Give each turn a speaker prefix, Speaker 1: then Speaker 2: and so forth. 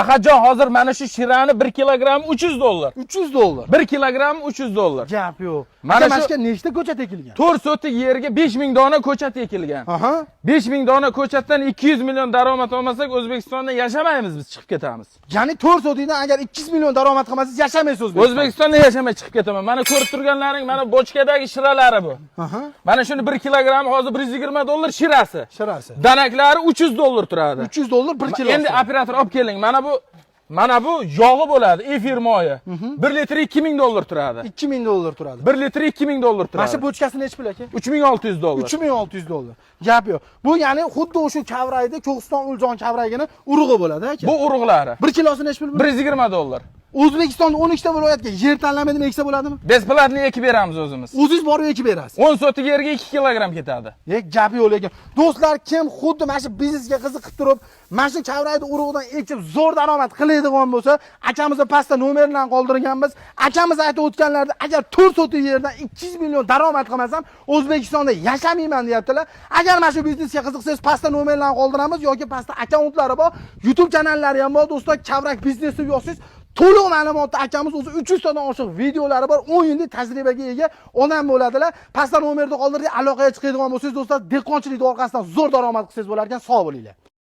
Speaker 1: Akajon hozir mana shu shirani 1 kilogramm 300 dollar.
Speaker 2: 300 dollar.
Speaker 1: 1 kilogramm 300 dollar.
Speaker 2: Gap yo'q.
Speaker 1: Mana
Speaker 2: Mana
Speaker 1: shu
Speaker 2: shu nechta ko'chat ekilgan?
Speaker 1: 4 sotik yerga 5000 dona ko'chat ekilgan.
Speaker 2: Aha.
Speaker 1: 5000 dona ko'chatdan 200 million daromad olmasak O'zbekistonda yashamaymiz biz, chiqib ketamiz.
Speaker 2: Ya'ni 4 sotikdan agar 200 million daromad qilmasangiz yashamaysiz
Speaker 1: O'zbekistonda yashamay chiqib ketaman. Mana ko'rib turganlaring mana bochkadagi shiralari bu.
Speaker 2: Aha.
Speaker 1: Mana shuni 1 kilogramm hozir 120 dollar shirasi.
Speaker 2: Shirasi.
Speaker 1: Danaklari 300 dollar turadi.
Speaker 2: 300 dollar 1 kilo.
Speaker 1: Endi operator olib keling. Mana bu yog'i bo'ladi, efir moyi. 1 litr 2000 dollar turadi.
Speaker 2: 2000 dollar turadi.
Speaker 1: 1 litr 2000 dollar turadi.
Speaker 2: Mana shu bochkasi nechi pul aka?
Speaker 1: 3600 dollar.
Speaker 2: 3600 dollar. Gap yo'q. Bu ya'ni xuddi o'sha kavrayda Ko'kiston Uljon kavrayigini urug'i bo'ladi aka.
Speaker 1: Bu urug'lari.
Speaker 2: 1 kilosi nechi pul?
Speaker 1: 120 dollar.
Speaker 2: O'zbekistonda 12 ta viloyatga yer tanlamadimi eksa bo'ladimi?
Speaker 1: Besplatni ekib beramiz o'zimiz.
Speaker 2: O'zingiz borib ekib berasiz.
Speaker 1: 10 sotik yerga 2 kilogramm ketadi.
Speaker 2: Gap yo'q lekin. Do'stlar, kim xuddi mana shu biznesga qiziqib turib, mana shu kavrayda urug'idan ekib zo'r daromad qiladigan bo'lsa, akamizni pastda nomerlarini qoldirganmiz. Akamiz aytib o'tganlarda, agar 4 sotik yerdan 200 million daromad qilmasam, O'zbekistonda yashamayman deyaptilar. Agar mana shu biznesga qiziqsangiz, pastda nomerlarini qoldiramiz yoki pastda akkauntlari bor, YouTube kanallari ham bor. Do'stlar, Kavrak biznes deb yozsangiz, to'liq ma'lumotni akamiz o'zi 300 tadan oshiq videolari bor, 10 yillik tajribaga ega odam bo'ladilar. Pastda nomerni qoldirib aloqaga chiqadigan bo'lsangiz, do'stlar, dehqonchilik orqasidan zo'r daromad qilsangiz bo'lar ekan. Sog' bo'linglar.